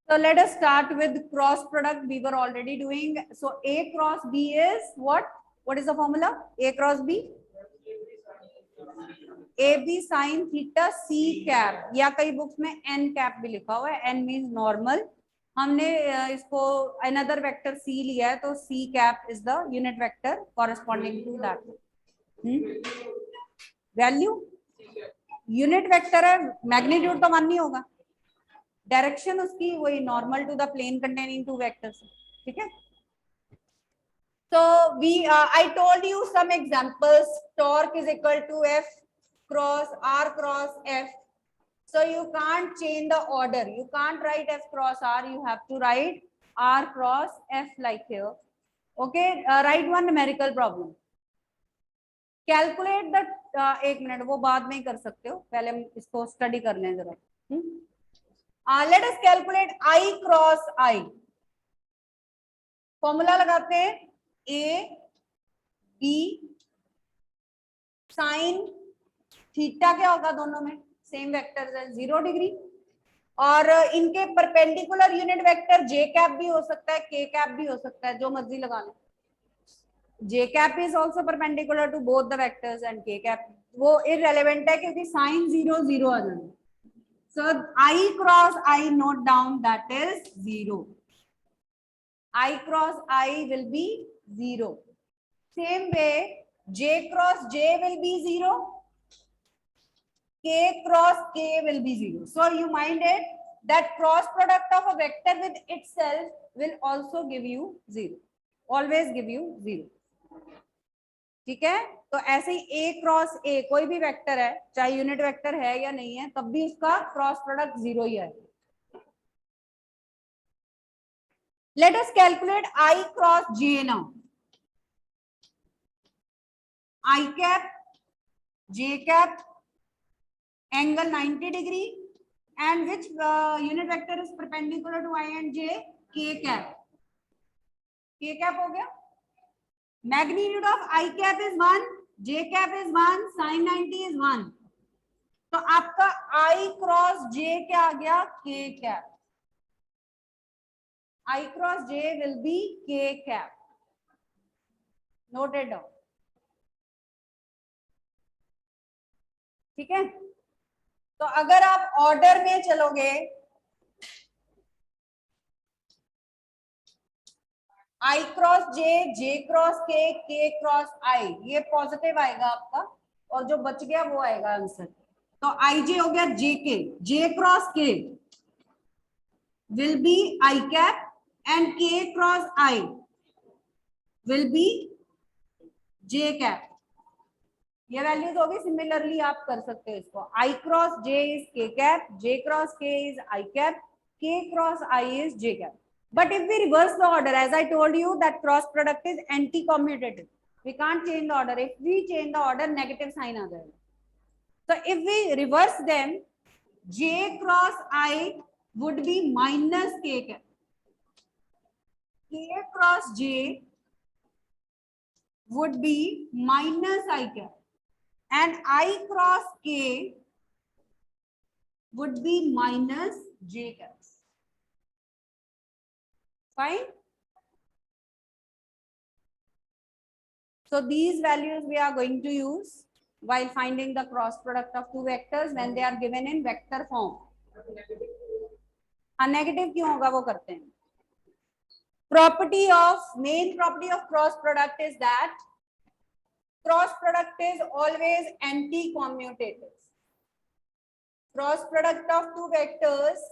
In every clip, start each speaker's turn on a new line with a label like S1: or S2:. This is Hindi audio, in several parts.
S1: So let us start with cross product. We were already doing. So A cross B is what? What is the formula? A cross B? AB sin theta C cap, या कई बुक्स में N cap भी लिखा हुआ है. N means normal. हमने इसको another vector C लिया है, तो C cap is the unit vector corresponding to that. Value unit vector है, मैग्नीट्यूड तो 1 नहीं होगा. डायरेक्शन उसकी वही normal to the plane containing two vectors. ठीक है. So I told you some examples. Torque is equal to F cross R cross F. So you can't change the order. You can't write F cross R. You have to write R cross F like here. Okay. Write one numerical problem. Calculate the एक मिनट, वो बाद में ही कर सकते हो, पहले हम इसको स्टडी कर लें जरा. Let us calculate I cross I. Formula लगाते हैं. A B साइन थीटा क्या होगा, दोनों में सेम वेक्टर्स है, 0 डिग्री. और इनके परपेंडिकुलर यूनिट वेक्टर जे कैप भी हो सकता है, के कैप भी हो सकता है, जो मर्जी लगा लें. J cap is also perpendicular to both the vectors and K cap वो इररेलेवेंट है क्योंकि साइन 0 0 आ जाएगा. So I cross I, note down, that is 0. I cross I will be 0. Same way J cross J will be 0. K cross K will be 0. So you mind it that cross product of a vector with itself will also give you 0. Always give you 0. ठीक है. तो ऐसे ही A क्रॉस A कोई भी वेक्टर है, चाहे यूनिट वेक्टर है या नहीं है, तब भी उसका क्रॉस प्रोडक्ट 0 ही है. Let us calculate I cross J now. I cap, J cap, angle 90 degree, and which unit vector is perpendicular to I and J? K cap. K cap हो गया. Magnitude of I cap is 1, J cap is 1, sin 90 is 1. तो आपका I cross J क्या आ गया? K cap. I cross J will be K cap. Noted down. ठीक है. तो अगर आप ऑर्डर में चलोगे, I cross J, J cross K, K cross I, ये पॉजिटिव आएगा आपका, और जो बच गया वो आएगा आंसर. तो IJ हो गया JK. J cross K will be I cap and K cross I will be J cap. ये वैल्यूज होगी. सिमिलरली आप कर सकते हो इसको. I cross J is K cap, J cross K is I cap, K cross I is J cap. But if we reverse the order, as I told you that cross product is anti-commutative. We can't change the order. If we change the order, negative sign आ जाएगा. So if we reverse them, J cross I would be minus K cap. K cross J would be minus I cap. And I cross K would be minus J cap. Fine. So these values we are going to use while finding the cross product of two vectors when they are given in vector form. Negative क्यों होगा वो करते हैं. Main property of cross product is that cross product is always anti-commutative. Cross product of two vectors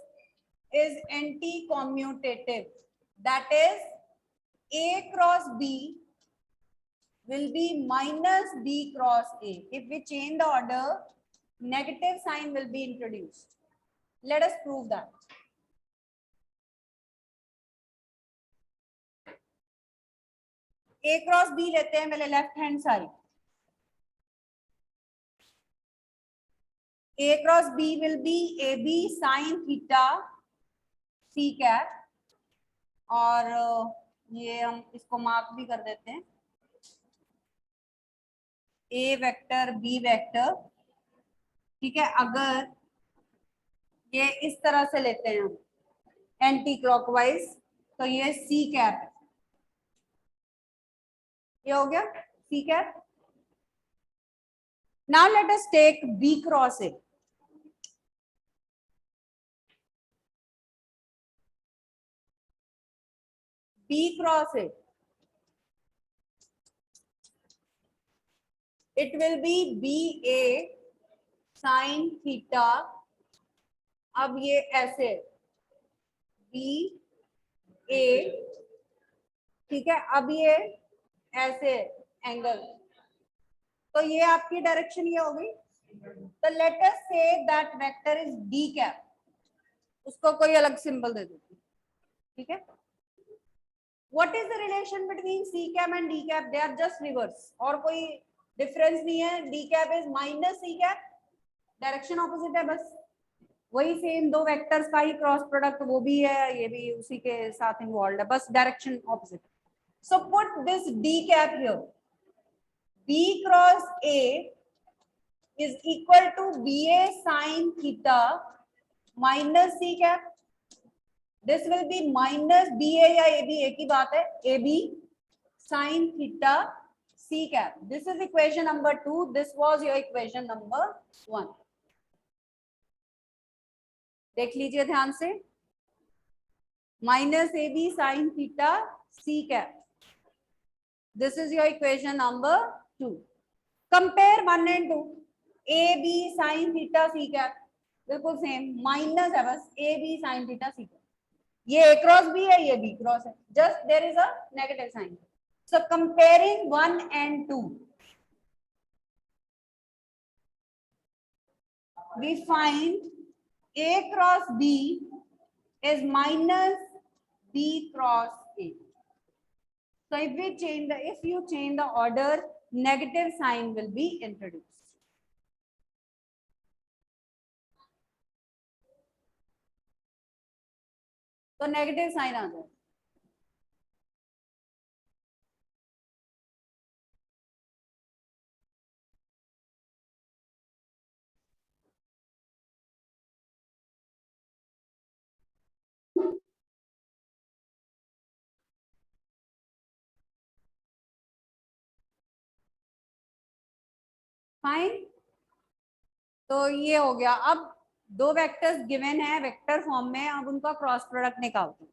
S1: is anti-commutative. That is, A cross B will be minus B cross A. If we change the order, negative sign will be introduced. Let us prove that. A cross B लेते हैं पहले left hand side. A cross B will be AB sin theta C cap. और ये हम इसको मार्क भी कर देते हैं. A vector B vector. ठीक है. अगर ये इस तरह से लेते हैं हम एंटी क्लॉकवाइज, तो ये सी कैप है, ये हो गया C cap. Now let us take B cross A. B cross A, it will be BA sin theta. अब ये ऐसे BA, ठीक है, अब ये ऐसे एंगल, तो ये आपकी डायरेक्शन ये हो गई. तो let us say that vector is D cap, उसको कोई अलग सिंबल दे देती, ठीक है. What is the relation between C cap and D cap? They are just reverse, और कोई डिफरेंस नहीं है. D cap is minus C cap, direction opposite है, बस वही सेम दो वेक्टर्स का ही क्रॉस प्रोडक्ट, वो भी है ये भी उसी के साथ इन्वॉल्व है, बस direction opposite. So put this D cap here. B cross A is equal to BA sin theta minus C cap. This will be minus BA या AB, एक ही बात है, AB sin theta C cap. This is equation number 2. This was your equation number 1. देख लीजिए ध्यान से. Minus AB sin theta C cap. This is your equation number 2. Compare 1 and 2. AB sin theta C cap बिल्कुल सेम, माइनस है बस AB sin theta C cap. ये A क्रॉस B है, ये B क्रॉस है, just there is a negative sign. So comparing 1 and 2, we find A cross B is minus B cross A. So if you change the order, negative sign will be introduced. तो नेगेटिव साइन आ जाए. फाइन, तो ये हो गया. अब दो वेक्टर्स गिवन है वेक्टर फॉर्म में, अब उनका क्रॉस प्रोडक्ट निकालते हैं.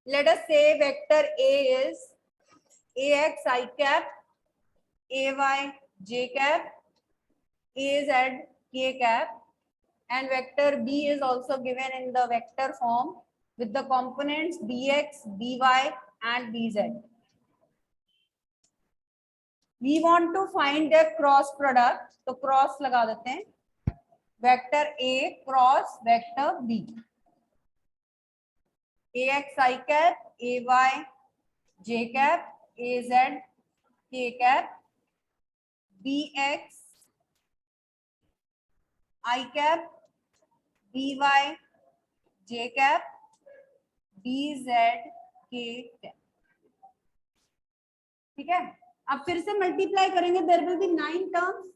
S1: Let us say vector A is AX I cap, AY J cap, AZ K cap, and vector B is also given in the vector form with the components BX, BY and BZ. We want to find their cross product, तो cross लगा देते हैं. Vector A cross vector B. AX I cap, AY J cap, AZ K cap, BX I cap, BY J cap, BZ K cap. ठीक है. अब फिर से मल्टीप्लाई करेंगे, there will be 9 terms.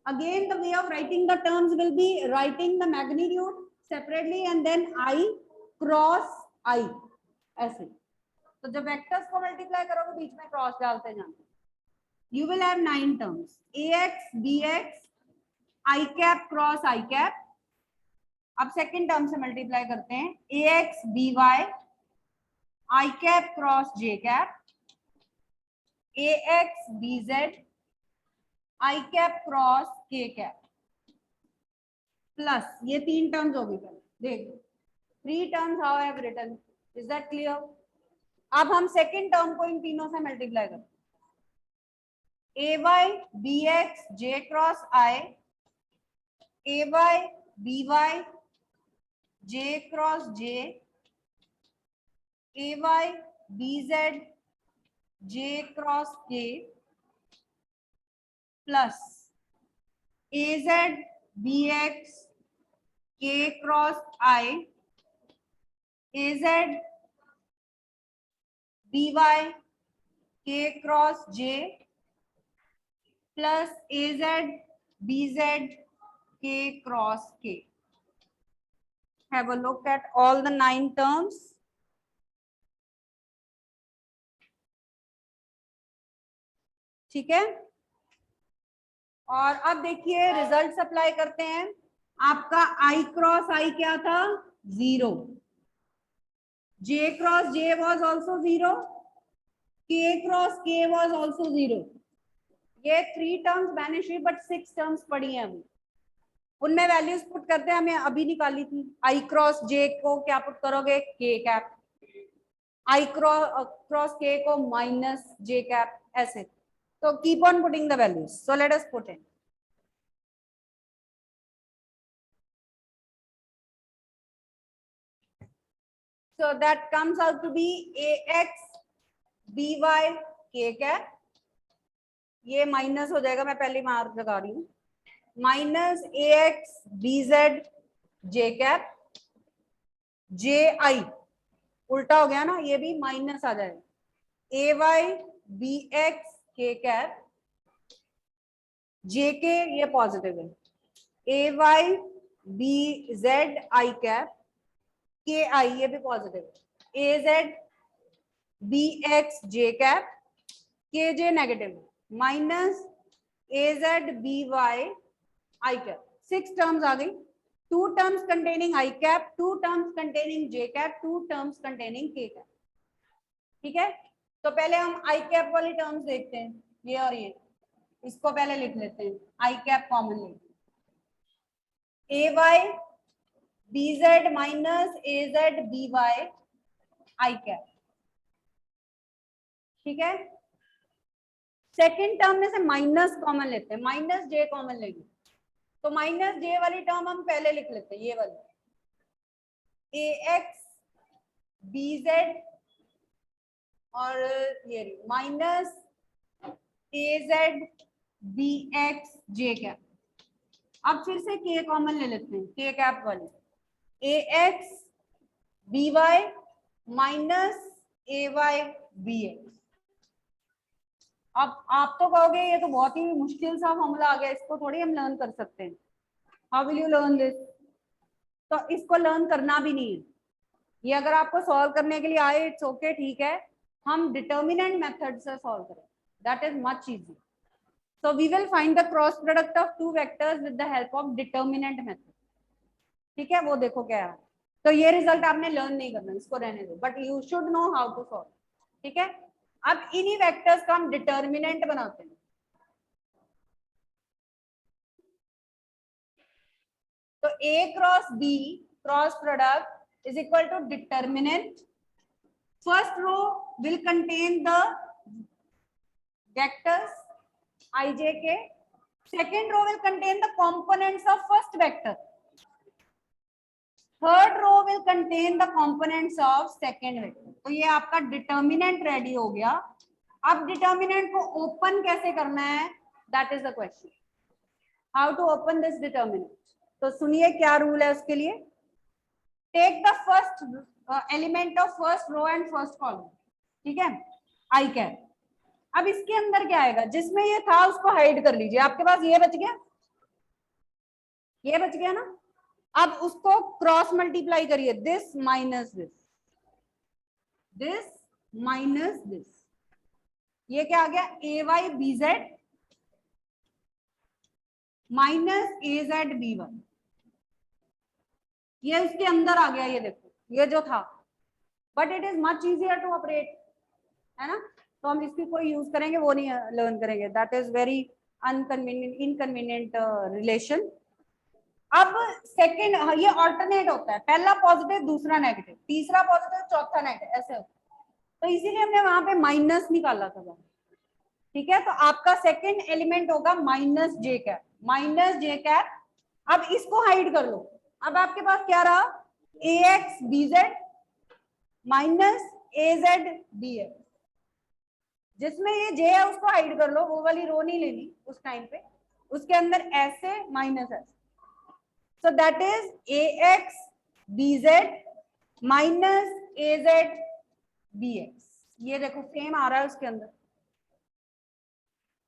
S1: Again the way of writing the terms will be writing the magnitude separately and then I cross I, ऐसे. तो जब वेक्टर्स को मल्टीप्लाई करोगे बीच में क्रॉस डालते जाना. You will have 9 terms. AX, BX, I cap cross I cap. अब सेकेंड टर्म से मल्टीप्लाई करते हैं. AX, BY, I cap cross J cap, AX, BZ, I cap cross K cap. Plus ये 3 टर्म्स हो गई. देख 3 terms how I have written. Is that clear? अब हम सेकेंड टर्म को इन तीनों से मल्टीप्लाई करते हैं. AY, BX, J cross I, AY, BY, J cross J, AY, BZ, J cross K, plus AZ, BX, K cross I, AZ, BY, K cross J, plus AZ, bz k cross k. Have a look at all the 9 terms. ठीक है, और अब देखिए रिजल्ट अप्लाई करते हैं। आपका i क्रॉस i क्या था? 0. j cross j was also 0. k cross k was also 0. ये 3 टर्म्स वैनिश हुई, बट 6 टर्म्स पड़ी हैं अभी। उनमें वैल्यूज पुट करते हैं, हमें अभी निकाली थी। i क्रॉस j को क्या पुट करोगे? k cap. i cross k को माइनस j कैप, ऐसे। तो keep on putting the values. So let us put in. So that comes out to be ax by k cap. ये माइनस हो जाएगा, मैं पहले मार्क लगा रही हूँ। Minus ax bz j cap, j i उल्टा हो गया ना, ये भी माइनस आ जाएगा। ay bx k cap, j k ये पॉजिटिव है। ay bz i cap, k i ये भी पॉजिटिव है। az bx j cap, K J negative, minus az by i cap. 6 terms आ गई। 2 terms containing i cap, 2 terms containing j cap, 2 terms containing k cap. ठीक है, तो पहले हम i कैप वाली टर्म्स देखते हैं, ये और ये। इसको पहले लिख लेते हैं, i कैप कॉमन लेते हैं। ay bz minus az by i cap. ठीक है, सेकेंड टर्म में से माइनस कॉमन लेते हैं, माइनस j कॉमन लेंगे। तो माइनस j वाली टर्म हम पहले लिख लेते हैं, ये वाली। ax bz और ये minus az bx j cap. अब फिर से k कॉमन ले लेते हैं, k कैप वाली। ax by minus ay bx। अब आप तो कहोगे ये तो बहुत ही मुश्किल सा फॉर्मूला आ गया, इसको थोड़ी हम लर्न कर सकते हैं। How will you learn this? तो इसको लर्न करना भी नहीं है, ये अगर आपको सॉल्व करने के लिए आए इट्स ओके, ठीक है। हम डिटर्मिनेंट मेथड से सॉल्व करें, that is much easy. So we will find the cross product of 2 vectors with the help of determinant method. ठीक है, वो देखो क्या है। तो ये रिजल्ट आपने लर्न नहीं करना, इसको रहने दो, but you should know how to solve. ठीक है, अब इन्हीं वेक्टर्स का हम डिटर्मिनेंट बनाते हैं। तो a cross b cross product is equal to determinant. First row will contain the vectors ijk, second row will contain the components of first vector, third row will contain the components of second vector। तो ये आपका डिटर्मिनेंट रेडी हो गया। अब डिटर्मिनेंट को ओपन कैसे करना है, that is the question, how to open this determinant. तो सुनिए क्या रूल है उसके लिए। Take the first element of first row and first column. ठीक है, आई कैप। अब इसके अंदर क्या आएगा, जिसमें ये था उसको हाइड कर लीजिए। आपके पास ये बच गया, ये बच गया ना। अब उसको क्रॉस मल्टीप्लाई करिए, this minus this, this minus this. ये क्या आ गया, ए वाई बी जेड माइनस ए जेड बी वन। ये इसके अंदर आ गया, ये देखो ये जो था, but it is much easier to operate, है ना। तो हम इसकी कोई यूज करेंगे, वो नहीं लर्न करेंगे, that is very unconvenient inconvenient relation. अब सेकंड, ये ऑल्टरनेट होता है, पहला पॉजिटिव दूसरा नेगेटिव, तीसरा पॉजिटिव चौथा नेगेटिव, ऐसे होता है। तो इसीलिए हमने वहां पे माइनस निकाला था। ठीक है, तो आपका सेकंड एलिमेंट होगा minus J cap, minus J cap. अब इसको हाइड कर लो। अब आपके पास क्या रहा, ए एक्स बी जेड माइनस ए जेड बी एक्स। जिसमें ये जे है उसको हाइड कर लो, वो वाली रो नहीं लेनी उस टाइम पे। उसके अंदर ऐसे माइनस ऐसे, so that is ax bz minus az bx। ये देखो सेम आ रहा है उसके अंदर।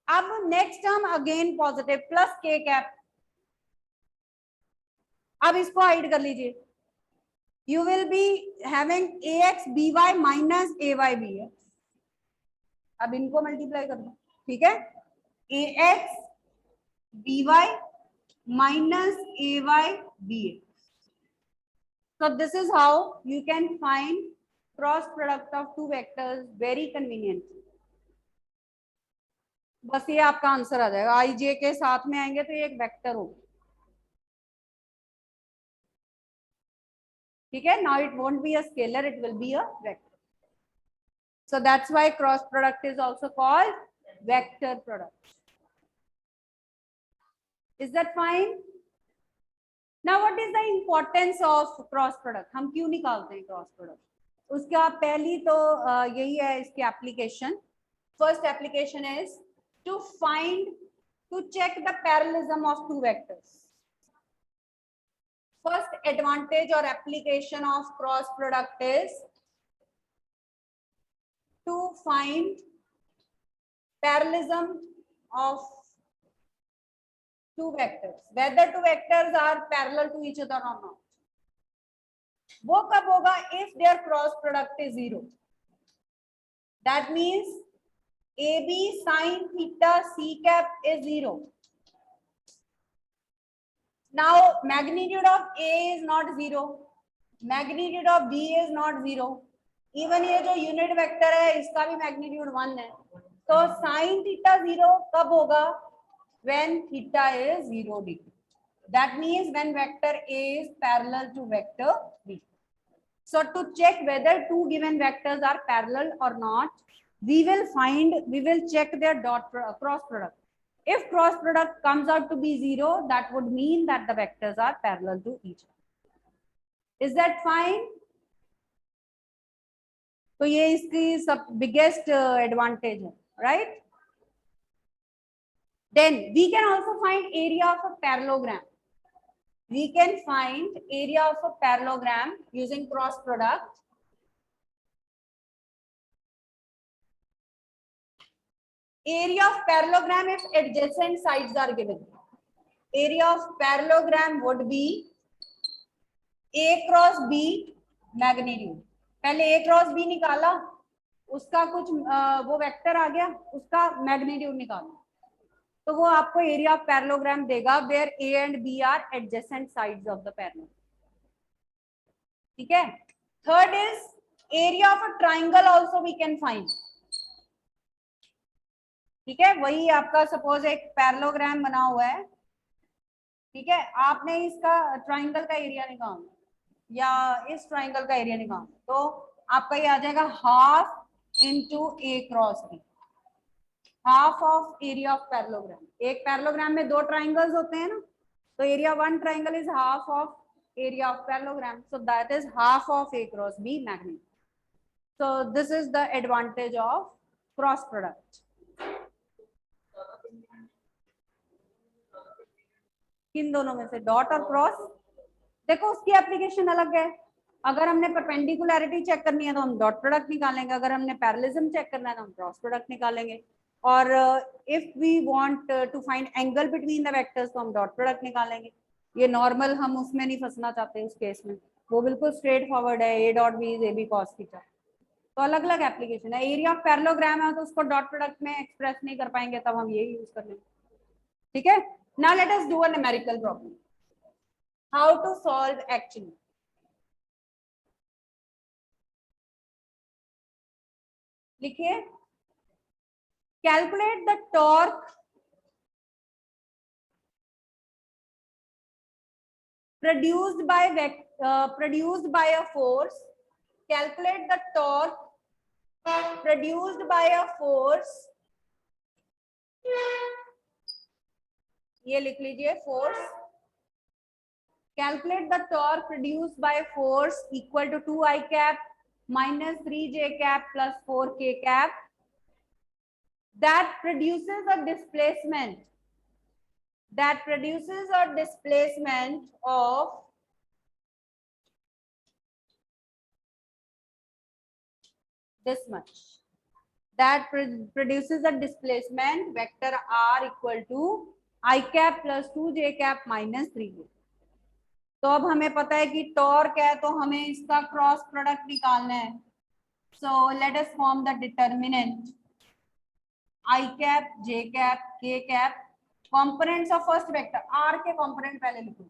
S1: अब next term again positive plus के कैप, अब इसको हाइड कर लीजिए, you will be having ax by minus ay bx, अब इनको मल्टीप्लाई कर दो, ठीक है, ax by minus ay bx. So this is how you can find cross product of two vectors very convenient. बस ये आपका आंसर आ जाएगा, आई जे के साथ में आएंगे तो ये एक वेक्टर होगा, ठीक है. Now it won't be a scalar, it will be a vector. So that's why cross product is also called vector product. Is that fine? Now what is the importance of cross product? हम क्यों निकालते हैं cross product? उसका पहली तो यही है इसकी application. First application is to find, to check the parallelism of two vectors. First advantage or application of cross product is to find parallelism of two vectors, whether two vectors are parallel to each other or not. वो कब होगा? If their cross product is 0. That means AB sin theta C cap is 0. Now magnitude of A is not 0. Magnitude of B is not 0. Even ये जो यूनिट वेक्टर है इसका भी मैग्नीट्यूड 1 है. तो sin theta 0 कब होगा? When theta is 0 degree. That means when vector A is parallel to vector B. So to check whether two given vectors are parallel or not, we will check their cross product. If cross product comes out to be 0, that would mean that the vectors are parallel to each other. Is that fine? तो ये इसकी सब biggest advantage है, right? Then we can also find area of a parallelogram. We can find area of a parallelogram using cross product. Area of parallelogram if adjacent sides are given. Area of parallelogram would be A cross B magnitude. पहले A cross B निकाला, उसका कुछ वो वेक्टर आ गया, उसका मैग्नीट्यूड निकाला, तो वो आपको एरिया ऑफ पैरेललोग्राम देगा where A and B are adjacent sides of the parallel. ठीक है. Third is area of a triangle also we can find. ठीक है, वही आपका सपोज एक पैरेललोग्राम बना हुआ है, ठीक है, आपने इसका ट्राइंगल का एरिया निकालना या इस ट्राइंगल का एरिया निकालना, तो आपका ये आ जाएगा half into A cross B, half of area of parallelogram. एक पैरेललोग्राम में दो ट्राइंगल्स होते हैं ना, तो area one triangle is half of area of parallelogram, so that is half of A cross B magnitude. So this is the advantage of cross product. किन दोनों में से, डॉट और क्रॉस? देखो उसकी एप्लीकेशन अलग है. अगर हमने परपेंडिकुलरिटी चेक करनी है तो हम डॉट प्रोडक्ट निकालेंगे, अगर हमने पैरेललिज्म चेक करना है तो हम क्रॉस प्रोडक्ट निकालेंगे, और if we want to find angle between the vectors तो हम डॉट प्रोडक्ट निकालेंगे. ये नॉर्मल, हम उसमें नहीं फंसना चाहते उस केस में, वो बिल्कुल स्ट्रेट फॉरवर्ड है, A dot B is A B cos theta. तो अलग अलग एप्लीकेशन है. एरिया ऑफ पैरेललोग्राम है तो उसको डॉट प्रोडक्ट में एक्सप्रेस नहीं कर पाएंगे, तब हम यही यूज कर लेंगे. ठीक है. Now let us do a numerical problem. How to solve actually. लिखिए, calculate the torque produced by a force. Calculate the torque produced by a force. ये लिख लीजिए, force. Calculate the torque produced by a force equal to 2i cap minus 3j cap plus 4k cap that produces a displacement of this much. that produces a displacement vector r equal to I cap plus 2j cap minus 3j। तो अब हमें पता है कि टॉर्क है तो हमें इसका क्रॉस प्रोडक्ट निकालना है। So let us form the determinant I cap, j cap, k cap, components of first vector r के component पहले लिखो,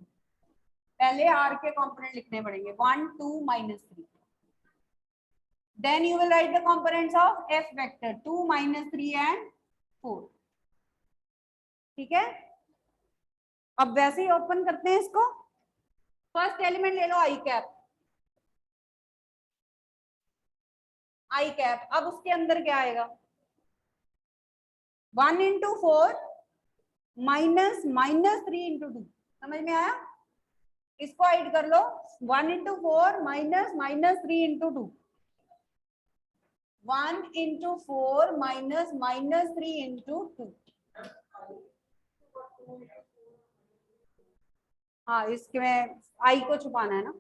S1: पहले r के component लिखने पड़ेंगे 1 2 minus 3, then you will write the components of f vector 2 minus 3 and 4। ठीक है, अब वैसे ही ओपन करते हैं इसको। फर्स्ट एलिमेंट ले लो i cap, i cap, अब उसके अंदर क्या आएगा 1 into 4 माइनस माइनस 3 into 2, समझ में आया? इसको ऐड कर लो 1 into 4 minus minus 3 into 2, 1 into 4 minus minus 3 into 2। हाँ, इसके में आई को छुपाना है ना,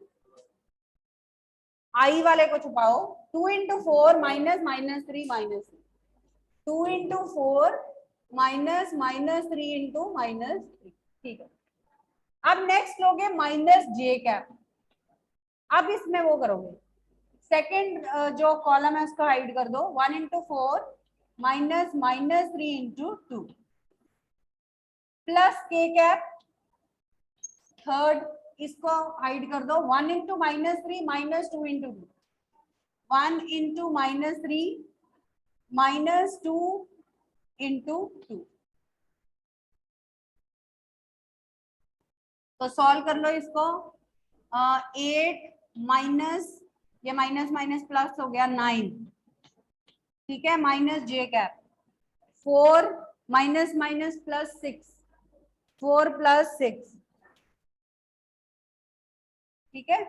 S1: आई वाले को छुपाओ। 2 into 4 minus minus 3 minus 2 into 4 minus minus 3 into minus 3। ठीक है, अब नेक्स्ट लोगे माइनस जे कैप, अब इसमें वो करोगे सेकेंड जो कॉलम है उसको हाइड कर दो 1 into 4 minus minus 3 into 2 plus के कैप, थर्ड इसको हाइड कर दो 1 into minus 3 minus 2 into 2, 1 into minus 3 minus 2 into 2। तो सॉल्व कर लो इसको, 8 माइनस ये माइनस माइनस प्लस हो गया 9, ठीक है, minus J cap 4 minus minus plus 6, 4 plus 6। ठीक है,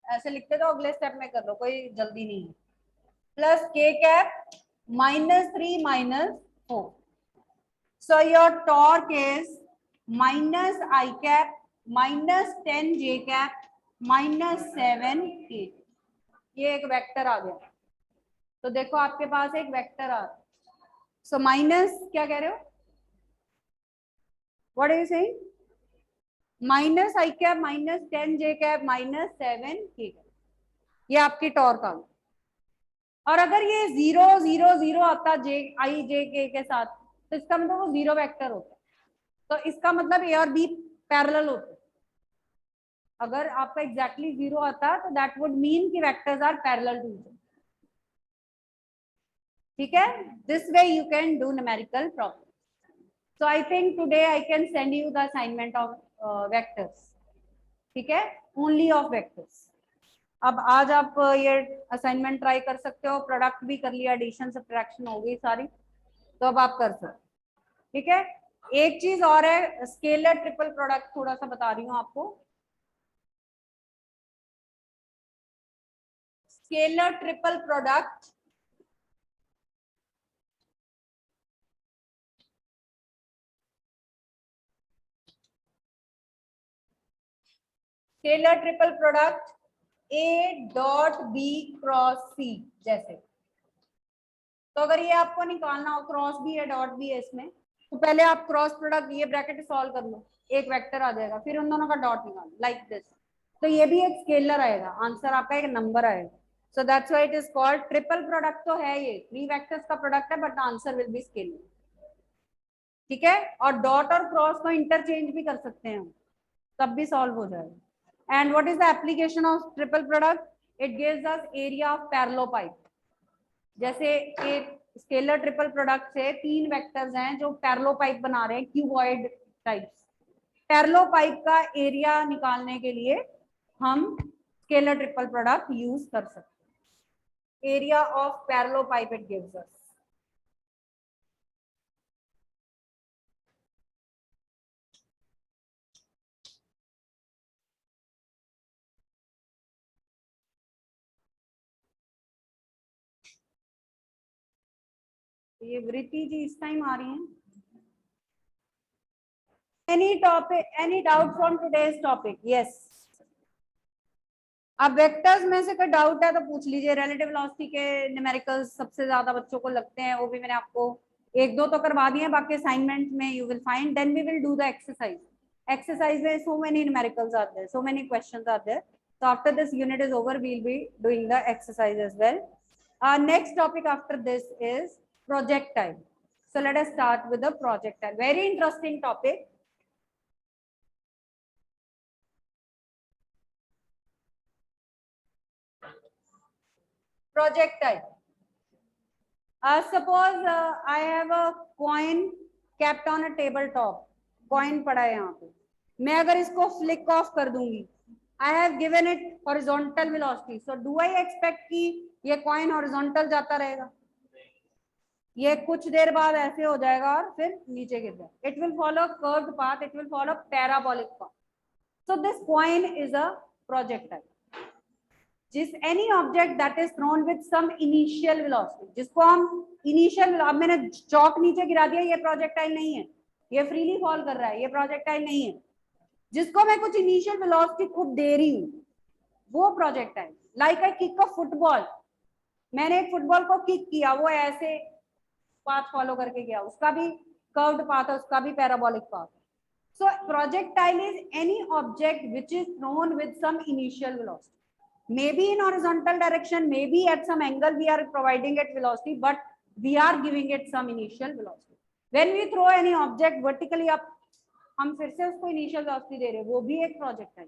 S1: ऐसे लिखते तो अगले स्टेप में कर लो, कोई जल्दी नहीं है। प्लस के cap minus 3 minus 4, so your torque is minus i cap minus 10 j cap minus 7 k. ये एक वेक्टर आ गया, तो देखो आपके पास एक वेक्टर आ रहा है। सो माइनस क्या कह रहे हो, what are you saying, minus i cap minus 10 j cap minus 7 k, ये आपकी टॉर्क आ गई। और अगर ये 0 0 0 आता जे आई जे के साथ, तो इसका मतलब वो जीरो वेक्टर होता है, तो इसका मतलब ए और बी पैरेलल होते हैं। अगर आपका एग्जैक्टली 0 आता तो दैट वुड मीन कि vectors are parallel to each other. ठीक है, this way you can do numerical problem. So I think today I can send you the assignment of vectors, ठीक है, only of vectors। अब आज आप ये असाइनमेंट ट्राई कर सकते हो, प्रोडक्ट भी कर लिया, एडिशन सब्ट्रैक्शन हो गई सारी, तो अब आप कर सकते हो। ठीक है, एक चीज और है, स्केलर ट्रिपल प्रोडक्ट थोड़ा सा बता रही हूँ आपको। Scalar triple product scalar triple product A dot B cross C जैसे। तो अगर ये आपको निकालना हो, क्रॉस भी है डॉट भी है इसमें, तो पहले आप क्रॉस प्रोडक्ट ये ब्रैकेट सॉल्व कर लो, एक वेक्टर आ जाएगा, फिर उन दोनों का डॉट निकालो लाइक दिस, तो ये भी एक स्केलर आएगा, आंसर आपका एक नंबर आएगा। So that's why it is called triple product. तो है ये 3 वेक्टर्स का प्रोडक्ट है, but answer will be scalar. ठीक है, और डॉट और क्रॉस को इंटरचेंज भी कर सकते हैं हम, तब भी सॉल्व हो जाएगा। And what is the application of triple product, it gives us area of parallelopiped. जैसे एक स्केलर ट्रिपल प्रोडक्ट से 3 वेक्टर्स हैं जो पैरेललोपाइड बना रहे हैं, क्यूबॉइड टाइप्स, पैरेललोपाइड का एरिया निकालने के लिए हम स्केलर ट्रिपल प्रोडक्ट यूज कर सकते हैं। Area of parallelopiped it gives us. ये वृत्ति जी इस टाइम आ रही हैं। Any topic, any doubt from today's topic? Yes. अब वेक्टर्स में से कोई डाउट है तो पूछ लीजिए। रिलेटिव वेलोसिटी के न्यूमेरिकल्स सबसे ज्यादा बच्चों को लगते हैं, वो भी मैंने आपको एक दो तो करवा दिए हैं, बाकी असाइनमेंट में you will find, then we will do the exercise. Exercise में so many numericals are there, so many questions are there. So after this unit is over, we'll be doing the exercise as well. Our next topic after this is projectile. So let us start with the projectile. Very interesting topic. Projectile. Suppose I have a coin kept on a table top. Coin पड़ा है यहाँ पे, मैं अगर इसको flick off कर दूंगी, I have given it horizontal velocity. So do I expect कि ये coin horizontal जाता रहेगा? ये कुछ देर बाद ऐसे हो जाएगा और फिर नीचे गिर जाएगा. It will follow curved path. It will follow parabolic path. So this coin is a projectile. जिस any object that is thrown with some initial velocity, जिसको हम initial, अब मैंने चौक नीचे गिरा दिया, ये projectile नहीं है, ये freely fall कर रहा है, ये projectile नहीं है. जिसको मैं कुछ initial velocity खुद दे रही हूँ, वो projectile. Like I kick a football, मैंने एक फुटबॉल को किक किया, वो ऐसे पाथ फॉलो करके गया, उसका भी कर्व्ड पाथ है, उसका भी parabolic path. So projectile is any object which is thrown with some initial velocity. Maybe in horizontal direction, maybe at some angle we are providing it velocity, but we are giving it some initial velocity. When we throw any object vertically up, हम फिर से उसको initial velocity दे रहे हैं, वो भी एक projectile.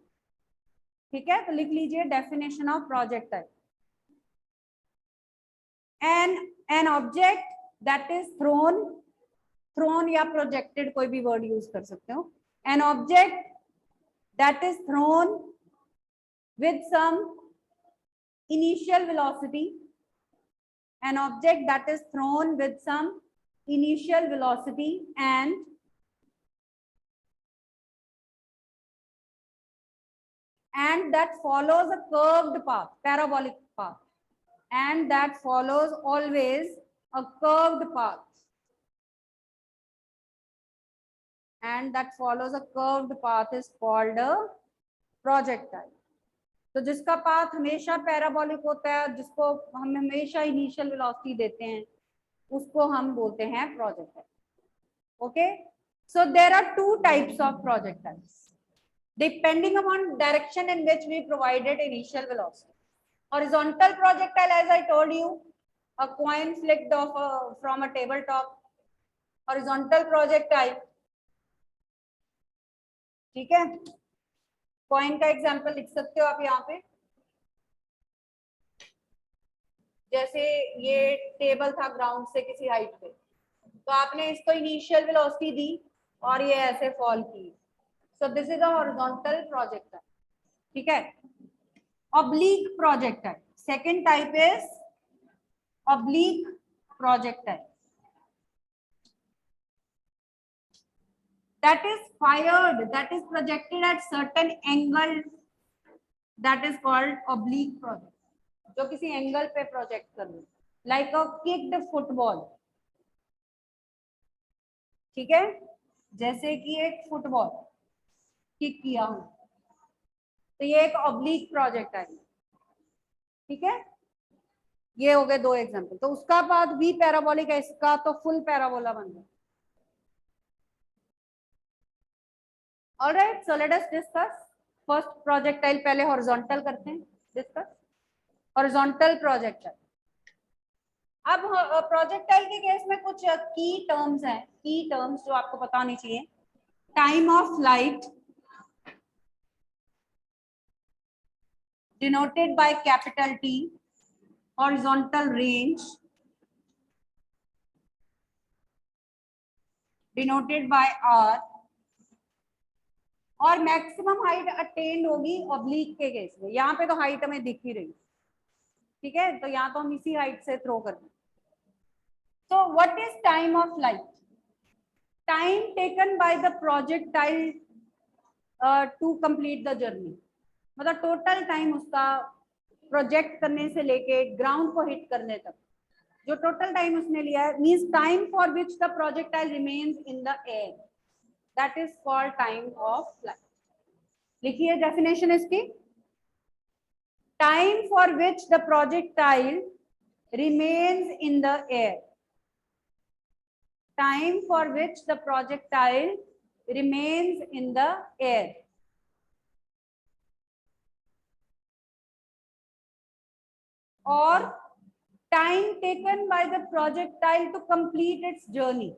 S1: ठीक है, तो लिख लीजिए definition of projectile. An object that is thrown या projected, कोई भी word use कर सकते हो. An object that is thrown with some initial velocity, an object that is thrown with some initial velocity and that follows a curved path, parabolic path, and that follows always a curved path, and that follows a curved path is called a projectile. तो जिसका पाथ हमेशा पैराबोलिक होता है, जिसको हम हमेशा इनिशियल वेलोसिटी देते हैं, उसको हम बोलते हैं projectile. Okay, so there are two types of projectiles depending upon direction in which we provided initial velocity. Horizontal projectile, as I told you, a coin flicked off from a table top, horizontal projectile. ठीक है, कॉइन का एग्जांपल लिख सकते हो आप यहाँ पे. जैसे ये टेबल था ग्राउंड से किसी हाइट पे, तो आपने इसको इनिशियल वेलोसिटी दी और ये ऐसे फॉल की. सो this is a horizontal projectile. ठीक है, oblique projectile. Second type is oblique projectile. That is fired, that is projected at certain angle, that is called oblique project. जो किसी एंगल पे प्रोजेक्ट कर लो, लाइक अ किक्ड फुटबॉल. ठीक है, जैसे कि एक फुटबॉल किक किया हूं, तो ये एक ऑब्लीक प्रोजेक्ट है. ठीक है, ये हो गए दो एग्जांपल. तो उसका बाद भी पैराबोलिक है, इसका तो फुल पैराबोला बन गया. Alright, so let us discuss first projectile. पहले हॉरिजॉन्टल करते हैं डिस्कस. Horizontal projectile. अब प्रोजेक्टाइल के केस में कुछ की टर्म्स हैं, की टर्म्स जो आपको पता होनी चाहिए. Time of flight denoted by capital T, horizontal range denoted by r, और मैक्सिमम हाइट अटेन्ड होगी ऑब्लिक के केस में. यहाँ पे तो हाइट हमें दिख ही रही. ठीक है, तो यहाँ तो हम इसी हाइट से थ्रो कर दें. So what is time of flight? Time taken by the projectile to complete the journey. मतलब टोटल टाइम उसका प्रोजेक्ट करने से लेके ग्राउंड को हिट करने तक जो टोटल टाइम उसने लिया है, means time for which the projectile remains in the air, that is called time of flight. लिखिए डेफिनेशन इसकी. time for which the projectile remains in the air. Time for which the projectile remains in the air. Or time taken by the projectile to complete its journey.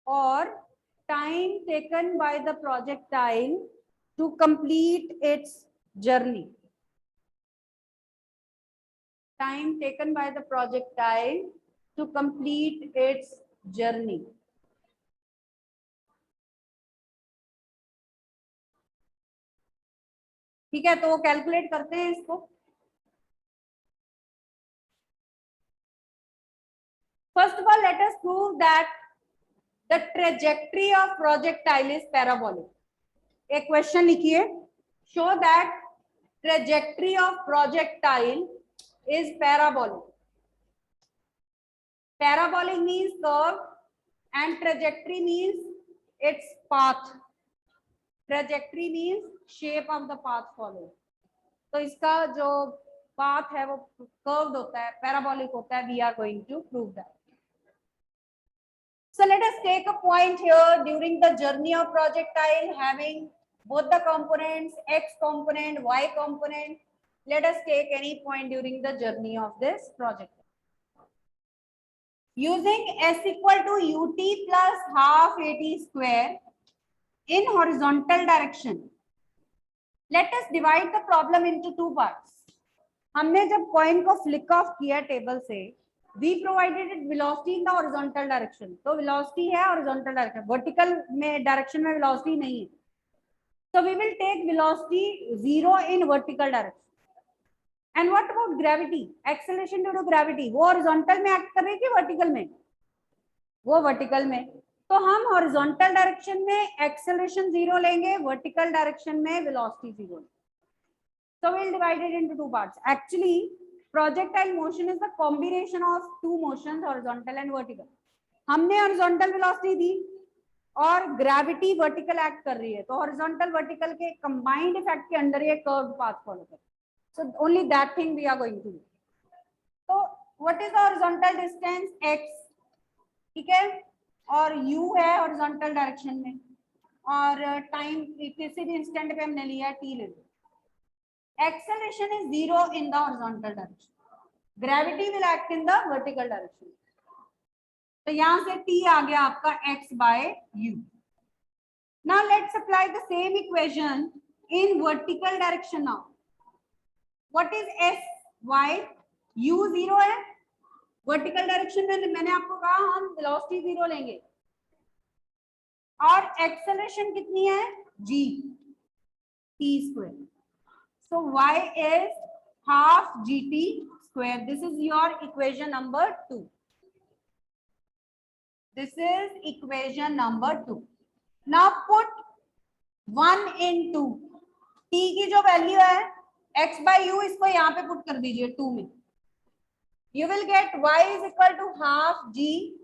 S1: Or time taken by the projectile to complete its journey. Time taken by the projectile to complete its journey. ठीक है, तो कैलकुलेट करते हैं इसको. First of all, let us prove that the trajectory of projectile is parabolic. एक क्वेश्चन लिखिए. Show that trajectory of projectile is parabolic. Parabolic means curve and trajectory means its path. Trajectory means shape of the path followed. तो इसका जो path है वो curved होता है, parabolic होता है. We are going to prove that. So let us take a point here during the journey of projectile having both the components, x component, y component. Let us take any point during the journey of this projectile. Using s equal to ut plus half at square in horizontal direction. Let us divide the problem into two parts. हमने जब coin को flick off किया टेबल से, we provided it velocity in the horizontal direction. तो velocity है horizontal direction, vertical में direction में velocity नहीं है. So we will take velocity 0 in vertical direction. And what about gravity? Acceleration due to gravity. वो horizontal में act कर रही थी vertical में? वो vertical में. तो हम horizontal direction में acceleration 0 लेंगे, vertical direction में velocity 0. So we'll divide it into two parts. Actually, projectile motion is the combination of two motions, horizontal and vertical. हमने horizontal velocity दी और gravity vertical act कर रही है, तो horizontal vertical के combined effect के अंदर ये curved path follow कर. So only that thing we are going to do. So what is the horizontal distance? X. ठीक है, और u है horizontal direction में, और time किसी भी instant पे हमने लिया t ले लो. Acceleration is 0 in the horizontal direction. Gravity will act in the vertical direction. तो यहाँ से t आ गया आपका x by u. Now let's apply the same equation in vertical direction now. What is s y? u 0 है. Vertical direction में मैंने आपको कहा हम velocity 0 लेंगे. और acceleration कितनी है? g t square. So y is half gt square. This is your equation number 2. This is equation number 2. Now put 1 in 2. t की जो वैल्यू है x by u, इसको यहाँ पे पुट कर दीजिए 2 में. You will get y is equal to half g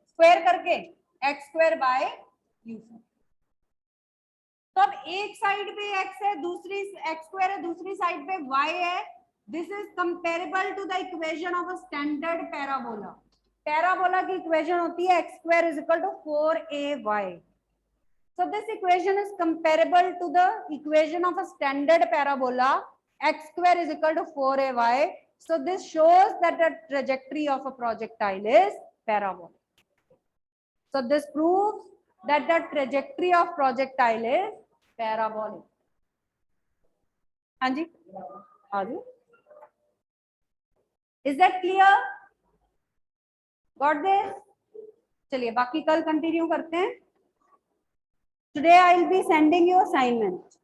S1: square करके x square by u. तो अब एक साइड पे x है, दूसरी x square है, दूसरी साइड पे y है. This is comparable to the equation of a standard parabola. Parabola की equation होती है x square is equal to 4ay. So this equation is comparable to the equation of a standard parabola. X square is equal to 4ay. So this shows that the trajectory of a projectile is parabolic. So this proves that the trajectory of projectile is parabolic. हाँ जी, हाँ जी. Is that clear? Got this? चलिए बाकी कल कंटिन्यू करते हैं. Today I will be sending you assignment.